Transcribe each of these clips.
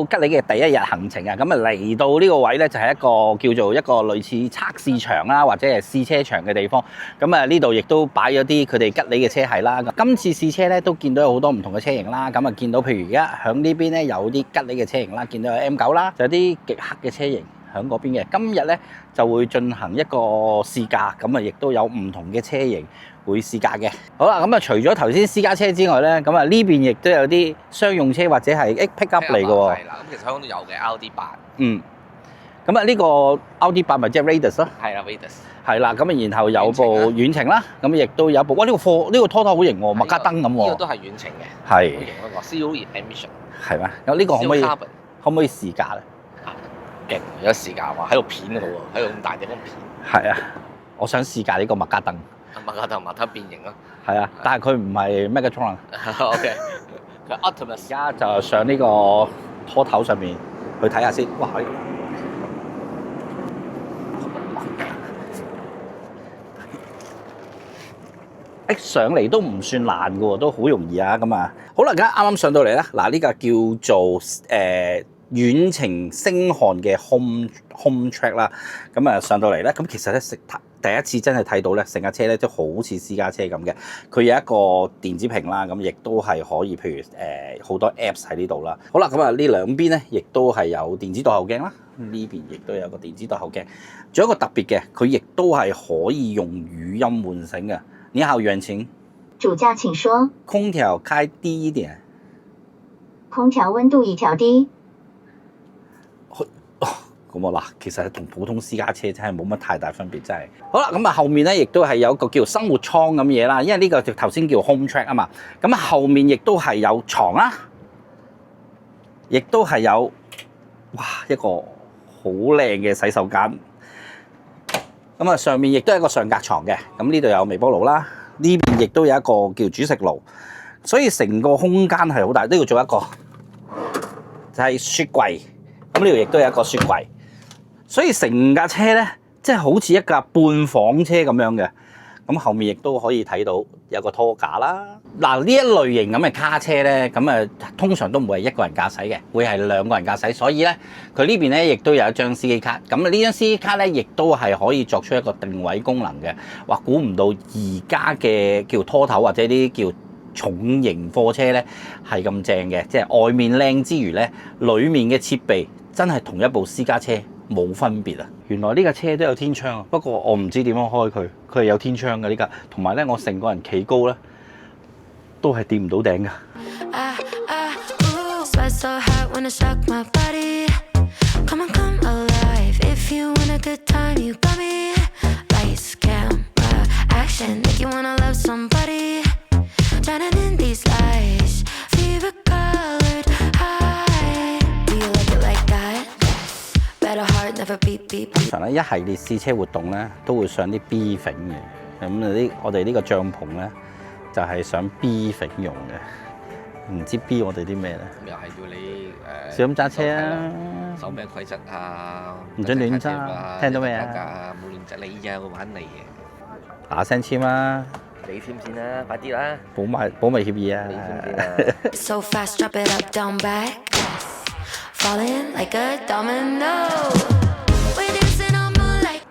吉利嘅第一日行程啊，咁啊嚟到呢個位咧就係一個叫做一個類似測試場啦，或者係試車場嘅地方。咁啊呢度亦都擺咗啲佢哋吉利嘅車系啦。今次試車咧都見到有好多唔同嘅車型啦。咁啊見到譬如而家響呢邊咧有啲吉利嘅車型啦，見到有 M9啦，就有啲極黑嘅車型響嗰邊嘅。今日咧就會進行一個試駕，咁啊亦都有唔同嘅車型會試駕嘅。好啦，咁啊除咗頭先私家車之外咧，咁啊呢邊亦都有啲商用車或者係 pick up 嚟嘅喎。係啦，咁其實香港都有嘅 Audi 8。嗯。咁啊呢個 Audi 8咪即係 Radius 咯。係啦 ，Radius。係啦，咁啊然後有部遠程啦，咁亦都有部哇呢個拖頭好型喎，麥加燈咁喎。呢個都係遠程嘅。係。好型嗰個 Zero Emission。係咩？咁呢個可唔可以試駕咧？勁，有試駕喎，喺度片嗰度喎，喺度咁大地方片。係啊，我想試駕呢個麥加燈。麥加燈睇變形咯。係啊，但係佢唔係 Megatron。OK。佢 Optimus。而家就上呢個拖頭上面去睇下先。哇！上嚟都唔算難嘅喎，都好容易啊咁啊。好啦，而家啱啱上到嚟啦，嗱呢個叫做遠程星漢嘅 home track 啦。咁啊上到嚟咧，咁其實咧第一次真係睇到咧，成架車咧都好似私家車咁嘅。佢有一個電子屏啦，咁亦都係可以，譬如好多 apps 喺呢度啦。好啦，咁啊呢兩邊咧，亦都係有電子倒後鏡啦。呢邊亦都有個電子倒後鏡。仲有一個特別嘅，佢亦都係可以用語音喚醒嘅。你好，遠程。主駕請說。空調開低一點。空調溫度已調低。咁啊嗱，其實同普通私家車真係冇乜太大分別，真係。好啦，咁啊後面咧亦都係有一個叫生活艙咁嘢啦，因為呢個頭先叫 home track 啊嘛。咁啊後面亦都係有床啦，亦都係有哇一個好靚嘅洗手間。咁啊上面亦都係一個上格床嘅，咁呢度有微波爐啦，呢邊亦都有一個叫煮食爐，所以成個空間係好大。都要做一個就係雪櫃，咁呢度亦都有一個雪櫃。所以成架車咧，即係好似一架半房車咁樣嘅。咁後面亦都可以睇到有個拖架啦。嗱呢一類型咁嘅卡車咧，咁啊通常都唔會係一個人駕駛嘅，會係兩個人駕駛。所以咧，佢呢邊咧亦都有一張司機卡。咁啊呢張司機卡咧，亦都係可以作出一個定位功能嘅。哇！估唔到而家嘅叫拖頭或者啲叫重型貨車咧係咁正嘅，即係外面靚之餘咧，裡面嘅設備真係同一部私家車冇分別啊！原來呢架車都有天窗啊，不過我唔知點樣開佢，佢係有天窗嘅呢架。同埋咧，我成個人企高咧，都係掂唔到頂㗎。通常咧一系列試車活動咧都會上啲 B 揈嘅，咁我哋呢個帳篷咧就係上 B 揈用嘅，唔知 B 我哋啲咩咧？又係要你小心揸車啊！守咩規則啊？唔準亂揸，聽到未啊？冇亂執你啊，會玩你嘅。嗱聲簽啦！你簽先啦，快啲啦！保密協議啊！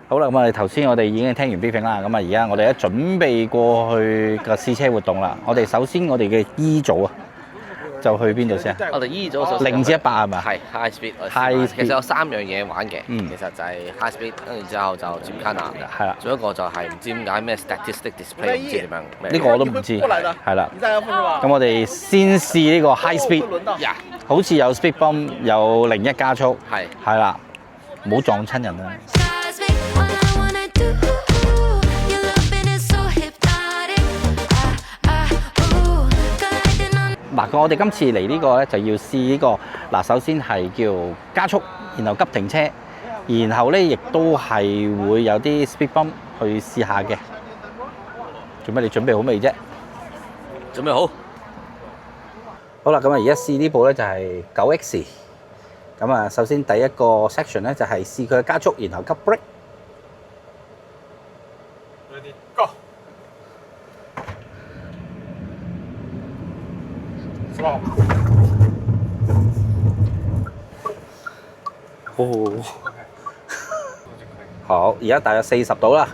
好啦，咁啊頭先我哋已經聽完 briefing 啦，咁啊而家我哋咧準備過去個試車活動啦。我哋首先我哋嘅 E 組啊，就去邊度先啊？我哋 E 組0至100係咪？係 high speed。其實有3樣嘢玩嘅，其實就係 high speed，跟住之後就轉卡難嘅。係啦。仲有一個就係唔知點解咩 statistic display， 唔知點樣。呢個我都唔知。係啦。咁我哋先試呢個 high speed， 好似有 speed bump， 有01加速。係啦，唔好撞親人啦。嗱，我哋今次嚟呢個咧就要試呢個嗱，首先係叫加速，然後急停車，然後咧亦都係會有啲 speed bump 去試下嘅。做咩？你準備好未啫？準備好。好啦，咁啊，而家試呢部咧就係9X。咁啊，首先第一個 section 咧就係試佢嘅加速，然後急 brake。Ready go。哦，好，而家大約40度啦。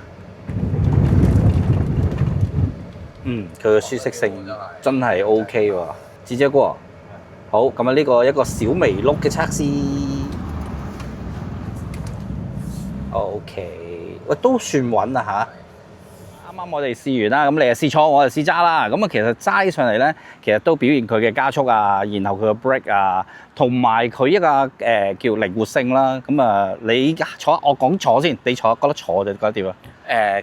佢嘅舒適性真係 OK 喎，智姐哥。好，咁啊呢個一個小微碌嘅測試。OK， 喂都算穩啦嚇。啱啱我哋試完啦，咁你又試錯，我又試揸啦。咁啊，其實齋上嚟咧，其實都表現佢嘅加速啊，然後佢嘅 brake 啊，同埋佢一個叫靈活性啦。咁啊，你坐，我講坐先，你坐覺得坐就覺得點啊？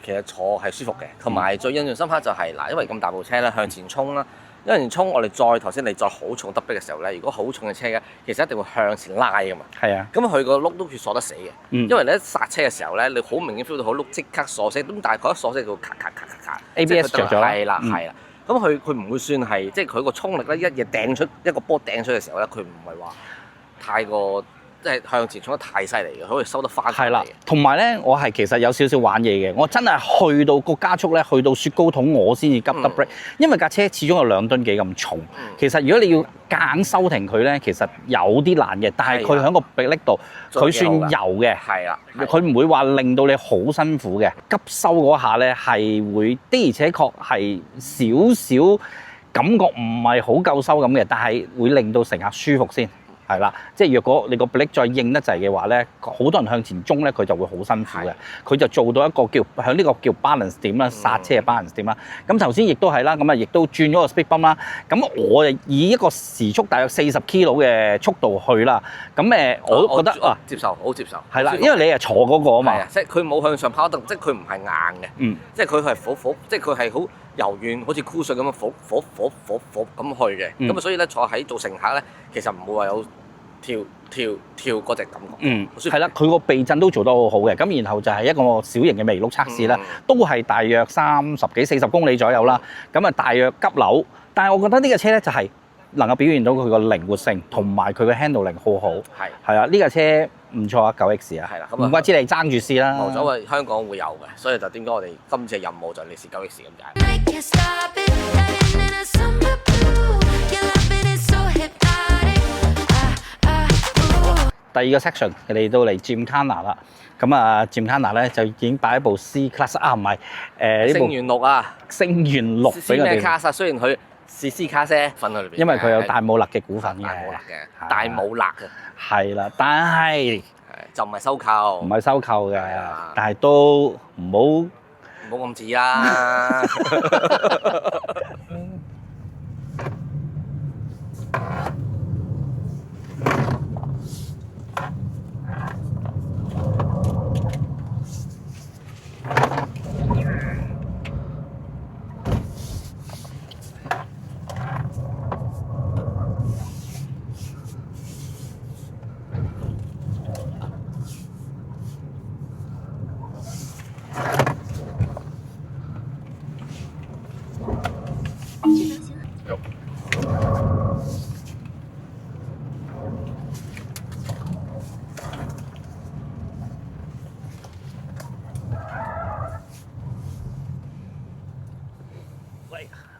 其實坐係舒服嘅，同埋最印象深刻就係嗱，因為咁大部車咧向前衝啦，因為衝我哋再頭先你再好重得逼嘅時候咧，如果好重嘅車嘅，其實一定會向前拉噶嘛。係啊。咁佢個轆都鎖得死嘅，因為你一剎車嘅時候咧，你好明顯 feel 到個轆即刻鎖死，咁大概一鎖死就咔咔咔咔咔 ABS 着咗啦。係啦係啦，咁佢唔會算係即係佢個衝力咧，一嘢掟出一個波掟出嘅時候咧，佢唔係話太過。即係向前衝得太犀利嘅，可以收得翻。係啦，同埋咧，我係其實有少少玩嘢嘅，我真係去到個加速咧，去到雪糕筒我先至急得 brake，因為架車始終有2噸幾咁重。其實如果你要夾硬收停佢咧，其實有啲難嘅，但係佢喺個迫力度，佢算柔嘅。係啦，佢唔會話令到你好辛苦嘅。急收嗰下咧係會的而且確係少少感覺唔係好夠收咁嘅，但係會令到乘客舒服先。係啦，即係若果你個 brake 再硬得滯嘅話咧，好多人向前衝咧，佢就會好辛苦嘅。佢就做到一個叫喺呢個叫 balance 點啦，剎車嘅 balance 點啦。咁頭先亦都係啦，咁啊亦都轉咗個 speed bump 啦。咁我就以一個時速大約40 km 嘅速度去啦。咁我都覺得啊，接受，好接受。係啦，因為你係坐嗰個啊嘛。即係佢冇向上跑得，即係佢唔係硬嘅。即係佢係火，即係佢係好柔軟，好似酷水咁樣火咁去嘅。咁所以咧坐喺做乘客咧，其實唔會話有跳嗰隻感覺。係啦，佢個避震都做得好好嘅。咁然後就係一個小型嘅微轆測試啦，都係大約30幾40公里左右啦。咁啊，大約急扭，但係我覺得呢架車咧就係能夠表現到佢個靈活性同埋佢嘅 handling 好好。係啊，呢架車唔錯啊，9X 啊。係啦，唔怪之你爭住試啦。冇所謂，香港會有嘅，所以就點解我哋今次嘅任務就係你試 9X 咁解。第二個 section 嚟到嚟 Gymkhana 啦，咁啊 Gymkhana 咧就已經擺一部 C class 啊，唔係呢部星元6啊，星元6俾我哋。卡薩雖然佢是 C 卡啫，分喺裏邊。因為佢有大武勒嘅股份嘅。大武勒嘅。係啦，但係就唔係收購。唔係收購嘅，但係都唔好咁似啦。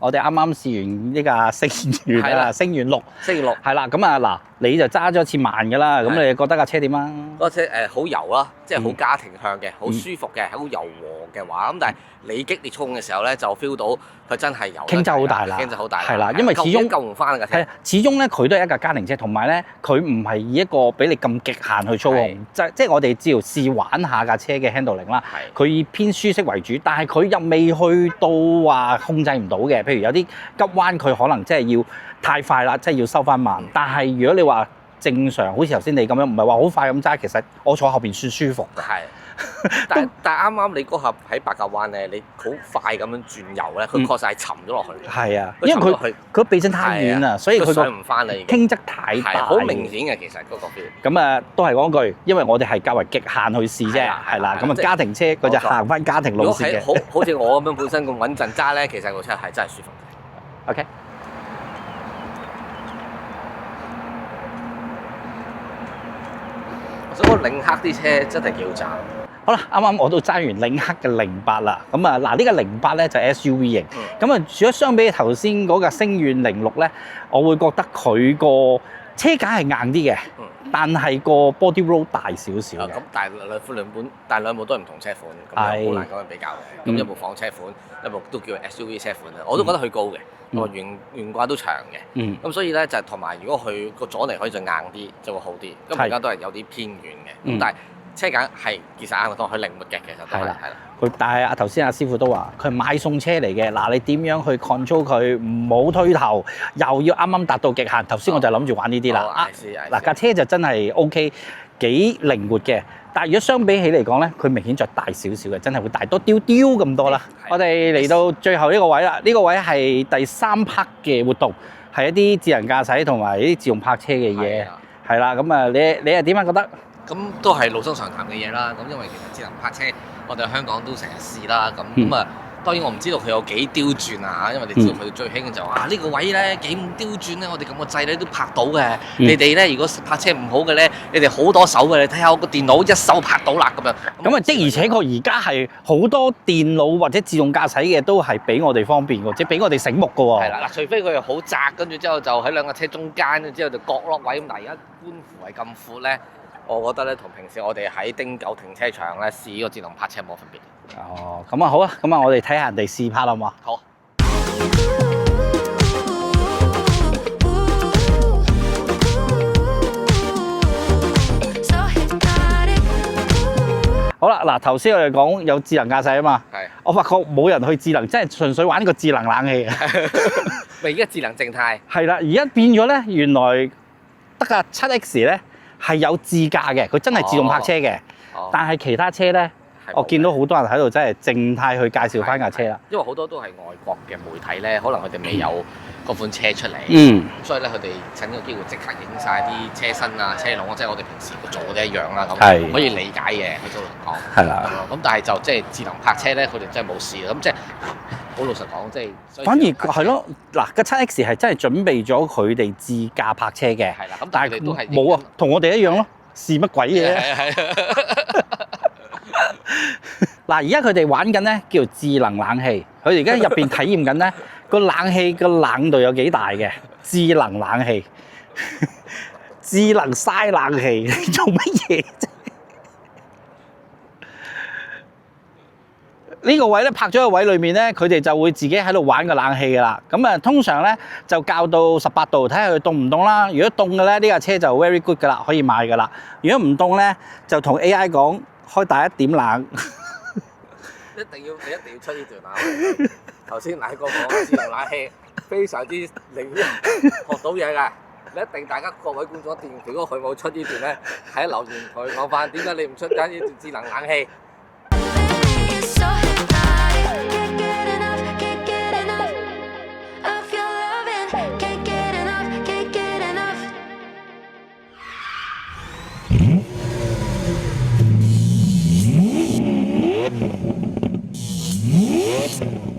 我哋啱啱試完呢架星元啦，星元6，係啦，咁啊嗱，你就揸咗一次慢㗎啦，咁你覺得架車點啊？嗰車好柔啦，即係好家庭向嘅，好舒服嘅，好柔和嘅話，咁但係你激烈衝嘅時候咧，就 feel 到佢真係有傾側好大啦，傾側好大，係啦，因為始終救唔翻架車。係，始終咧佢都係一架家庭車，同埋咧佢唔係以一個俾你咁極限去操控，即係我哋只要試玩下架車嘅 handling 啦，佢以偏舒適為主，但係佢又未去到話控制唔到嘅。譬如有啲急彎，佢可能即係要太快啦，即係要收翻慢。但係如果你話正常，好似頭先你咁樣，唔係話好快咁揸，其實我坐後邊算舒服嘅。係。但係啱啱你嗰盒喺白鴿灣咧，你好快咁樣轉油咧，佢確實係沉咗落去。係啊，因為佢避震太遠啦，所以佢上唔翻嚟，傾側太大，好明顯嘅其實嗰個 feel。咁啊，都係嗰句，因為我哋係較為極限去試啫，係啦。咁啊，家庭車佢就行翻家庭路線嘅。好似我咁樣本身咁穩陣揸咧，其實個車係真係舒服嘅。OK。我想講領克啲車真係幾好揸。好啦，啱啱我都揸完領克嘅08啦，咁啊嗱呢個08咧就係 SUV 型，咁啊如果相比頭先嗰架星元06咧，我會覺得佢個車架係硬啲嘅，但係個 body roll 大少少嘅。咁但兩部都係唔同車款，咁好難咁樣比較嘅。咁一部房車款，一部都叫 SUV 車款啦。我都覺得佢高嘅，個懸掛都長嘅。咁所以咧就同埋如果佢個阻尼可以再硬啲，就會好啲。咁而家都係有啲偏軟嘅。咁但係車架係其實硬當佢靈活嘅，其實都係啦。但係頭先阿師傅都話，佢係買送車嚟嘅。嗱，你點樣去 control 佢，唔好推頭，又要啱啱達到極限。頭先我就諗住玩呢啲啦。嗱，架車就真係 OK，幾靈活嘅。但係如果相比起嚟講咧，佢明顯再大少少嘅，真係會大多丟丟咁多啦。我哋嚟到最後呢個位啦，呢個位係第3 part 嘅活動，係一啲智能駕駛同埋一啲自動泊車嘅嘢。係啦，咁啊，你係點樣覺得？咁都係老生常談嘅嘢啦。咁因為其實智能泊車，我哋香港都成日試啦。咁啊，當然我唔知道佢有幾刁鑽啊。因為你知道佢最興就話呢個位咧幾咁刁鑽咧，我哋撳個掣咧都泊到嘅。你哋咧如果泊車唔好嘅咧，你哋好多手嘅，你睇下我個電腦一手泊到啦咁樣。咁啊，的而且確而家係好多電腦或者自動駕駛嘅都係比我哋方便嘅，即係比我哋醒目嘅喎。係啦，嗱，除非佢係好窄，跟住之後就喺兩架車中間，之後就角落位咁。但係而家寬幅係咁闊咧。我覺得咧，同平時我哋喺汀九停車場咧試個智能泊車冇分別。哦，咁啊好啊，咁啊我哋睇下人哋試泊啦，好唔好？好。好啦，嗱頭先我哋講有智能駕駛啊嘛，我發覺冇人去智能，即係純粹玩個智能冷氣。咪而家智能靜態。係啦，而家變咗咧，原來得架7X咧。係有自駕嘅，佢真係自動泊車嘅。但係其他車咧，我見到好多人喺度真係靜態去介紹翻架車啦。因為好多都係外國嘅媒體咧，可能佢哋未有嗰款車出嚟，所以咧佢哋趁呢個機會即刻影晒啲車身啊、車籠啊，即係我哋平時做嘅一樣啦。咁可以理解嘅，佢都講。係啦。咁但係就即係智能泊車咧，佢哋真係冇事啦。咁即係好老實講，即係反而係咯，嗱個7X係真係準備咗佢哋自駕泊車嘅。係啦，咁但係佢哋都係冇啊，同我哋一樣咯，試乜鬼嘢？嗱，而家佢哋玩緊咧叫智能冷氣，佢哋而家入邊體驗緊咧個冷氣個冷度有幾大嘅智能冷氣，智能嘥冷氣，你做乜嘢啫？呢個位咧泊咗個位裏面咧，佢哋就會自己喺度玩個冷氣噶啦。咁啊，通常咧就校到18度，睇下佢凍唔凍啦。如果凍嘅咧，呢架車就 very good 噶啦，可以買噶啦。如果唔凍咧，就同 AI 講開大一點冷。你一定要出呢段啊！頭先嗱個講智能冷氣非常之令人學到嘢㗎。你一定大家各位觀眾一定，如果佢冇出呢段咧，喺留言同佢講翻點解你唔出緊呢段智能冷氣？Yes.